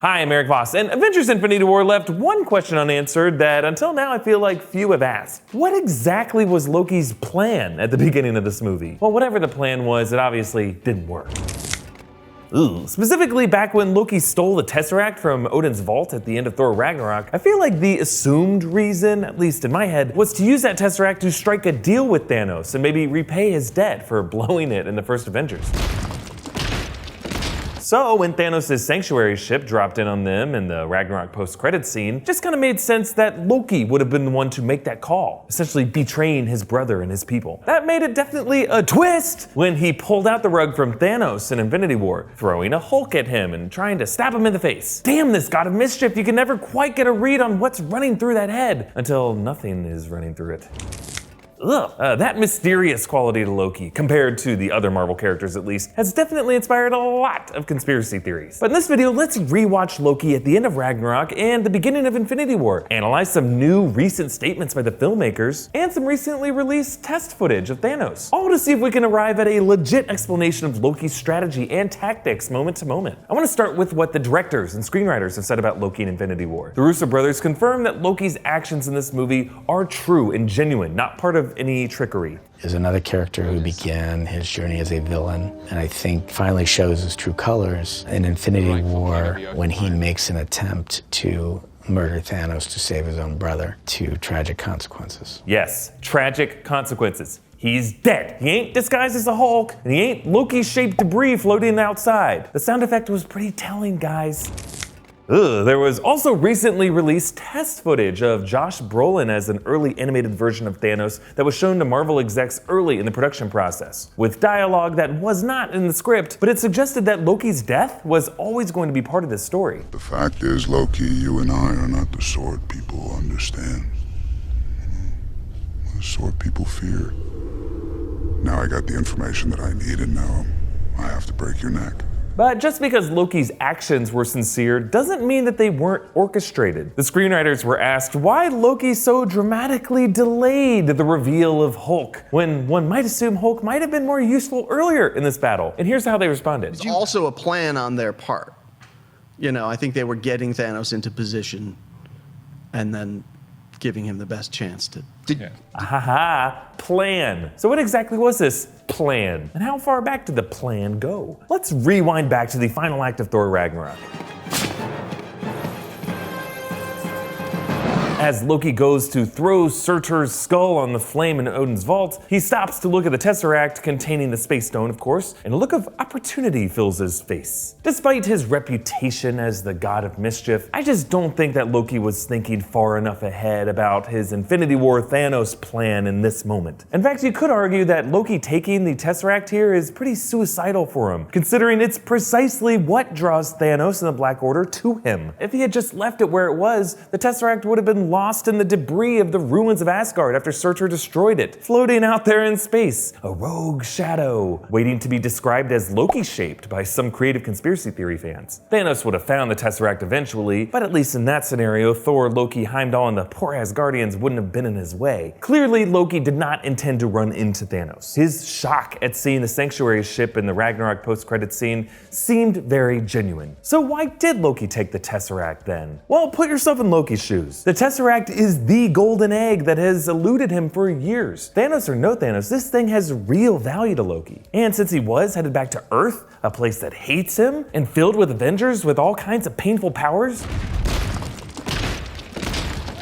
Hi, I'm Erik Voss, and Avengers Infinity War left one question unanswered that until now I feel like few have asked. What exactly was Loki's plan at the beginning of this movie? Well, whatever the plan was, it obviously didn't work. Specifically back when Loki stole the Tesseract from Odin's vault at the end of Thor Ragnarok, I feel like the assumed reason, at least in my head, was to use that Tesseract to strike a deal with Thanos and maybe repay his debt for blowing it in the first Avengers. So when Thanos' sanctuary ship dropped in on them in the Ragnarok post-credits scene, just kind of made sense that Loki would have been the one to make that call, essentially betraying his brother and his people. That made it definitely a twist when he pulled out the rug from Thanos in Infinity War, throwing a Hulk at him and trying to stab him in the face. Damn this god of mischief, you can never quite get a read on what's running through that head until nothing is running through it. That mysterious quality to Loki, compared to the other Marvel characters at least, has definitely inspired a lot of conspiracy theories. But in this video, let's rewatch Loki at the end of Ragnarok and the beginning of Infinity War, analyze some new recent statements by the filmmakers, and some recently released test footage of Thanos, all to see if we can arrive at a legit explanation of Loki's strategy and tactics moment to moment. I want to start with what the directors and screenwriters have said about Loki in Infinity War. The Russo brothers confirm that Loki's actions in this movie are true and genuine, not part of any trickery. Is another character who began his journey as a villain, and I think finally shows his true colors in Infinity War when he makes an attempt to murder Thanos to save his own brother, to tragic consequences. Yes, tragic consequences. He's dead. He ain't disguised as a Hulk, and he ain't Loki-shaped debris floating outside. The sound effect was pretty telling, guys. There was also recently released test footage of Josh Brolin as an early animated version of Thanos that was shown to Marvel execs early in the production process, with dialogue that was not in the script, but it suggested that Loki's death was always going to be part of this story. The fact is, Loki, you and I are not the sort people understand. The sort people fear. Now I got the information that I need, and now I have to break your neck. But just because Loki's actions were sincere doesn't mean that they weren't orchestrated. The screenwriters were asked why Loki so dramatically delayed the reveal of Hulk, when one might assume Hulk might have been more useful earlier in this battle. And here's how they responded. It's also a plan on their part. You know, I think they were getting Thanos into position and then giving him the best chance to... Plan. So what exactly was this plan? And how far back did the plan go? Let's rewind back to the final act of Thor Ragnarok. As Loki goes to throw Surtur's skull on the flame in Odin's vault, he stops to look at the Tesseract containing the Space Stone, of course, and a look of opportunity fills his face. Despite his reputation as the god of mischief, I just don't think that Loki was thinking far enough ahead about his Infinity War Thanos plan in this moment. In fact, you could argue that Loki taking the Tesseract here is pretty suicidal for him, considering it's precisely what draws Thanos and the Black Order to him. If he had just left it where it was, the Tesseract would have been lost in the debris of the ruins of Asgard after Surtur destroyed it, floating out there in space, a rogue shadow, waiting to be described as Loki-shaped by some creative conspiracy theory fans. Thanos would have found the Tesseract eventually, but at least in that scenario, Thor, Loki, Heimdall, and the poor Asgardians wouldn't have been in his way. Clearly, Loki did not intend to run into Thanos. His shock at seeing the sanctuary ship in the Ragnarok post-credits scene seemed very genuine. So why did Loki take the Tesseract then? Well, put yourself in Loki's shoes. The Tesseract is the golden egg that has eluded him for years. Thanos or no Thanos, this thing has real value to Loki. And since he was headed back to Earth, a place that hates him, and filled with Avengers with all kinds of painful powers,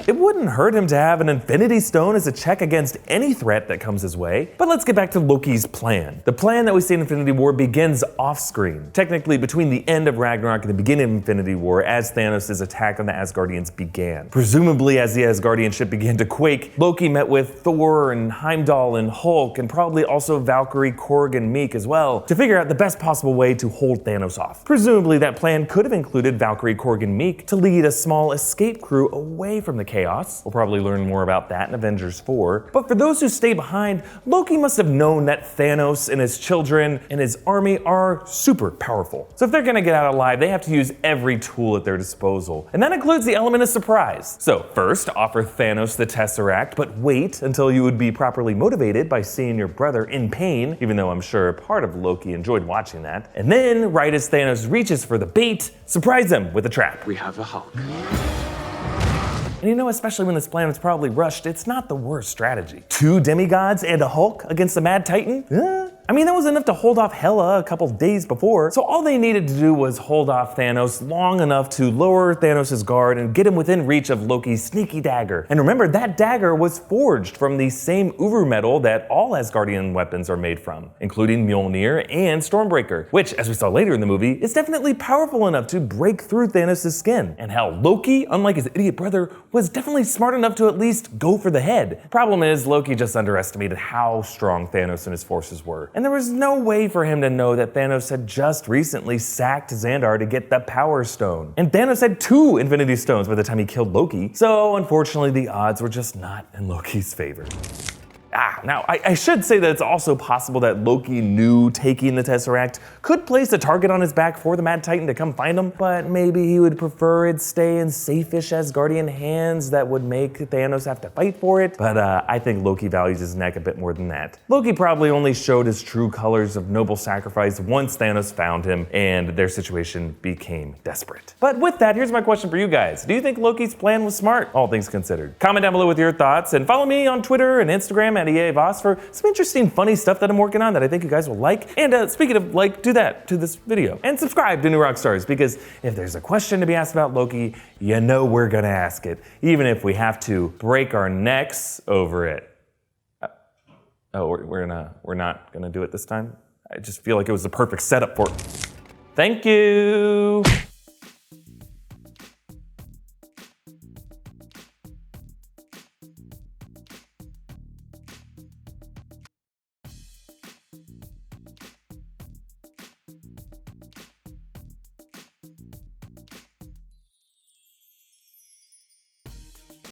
it wouldn't hurt him to have an Infinity Stone as a check against any threat that comes his way. But let's get back to Loki's plan. The plan that we see in Infinity War begins off-screen, technically between the end of Ragnarok and the beginning of Infinity War, as Thanos' attack on the Asgardians began. Presumably, as the Asgardian ship began to quake, Loki met with Thor and Heimdall and Hulk, and probably also Valkyrie, Korg, and Meek as well, to figure out the best possible way to hold Thanos off. Presumably, that plan could have included Valkyrie, Korg, and Meek to lead a small escape crew away from the chaos. We'll probably learn more about that in Avengers 4. But for those who stay behind, Loki must have known that Thanos and his children and his army are super powerful. So if they're gonna get out alive, they have to use every tool at their disposal. And that includes the element of surprise. So first, offer Thanos the Tesseract, but wait until you would be properly motivated by seeing your brother in pain, even though I'm sure part of Loki enjoyed watching that. And then, right as Thanos reaches for the bait, surprise him with a trap. We have a Hulk. And you know, especially when this plan was probably rushed, it's not the worst strategy. 2 demigods and a Hulk against the Mad Titan? I mean, that was enough to hold off Hela a couple days before, so all they needed to do was hold off Thanos long enough to lower Thanos' guard and get him within reach of Loki's sneaky dagger. And remember, that dagger was forged from the same Uber metal that all Asgardian weapons are made from, including Mjolnir and Stormbreaker, which, as we saw later in the movie, is definitely powerful enough to break through Thanos' skin. And hell, Loki, unlike his idiot brother, was definitely smart enough to at least go for the head. Problem is, Loki just underestimated how strong Thanos and his forces were. And there was no way for him to know that Thanos had just recently sacked Xandar to get the Power Stone. And Thanos had 2 Infinity Stones by the time he killed Loki, so unfortunately the odds were just not in Loki's favor. Now, I should say that it's also possible that Loki knew taking the Tesseract could place a target on his back for the Mad Titan to come find him, but maybe he would prefer it stay in safe-ish Asgardian hands that would make Thanos have to fight for it. But I think Loki values his neck a bit more than that. Loki probably only showed his true colors of noble sacrifice once Thanos found him and their situation became desperate. But with that, here's my question for you guys. Do you think Loki's plan was smart, all things considered? Comment down below with your thoughts and follow me on Twitter and Instagram at Erik Voss for some interesting, funny stuff that I'm working on that I think you guys will like. And speaking of like, do that to this video. And subscribe to New Rockstars, because if there's a question to be asked about Loki, you know we're gonna ask it, even if we have to break our necks over it. We're not gonna do it this time? I just feel like it was the perfect setup for it. Thank you.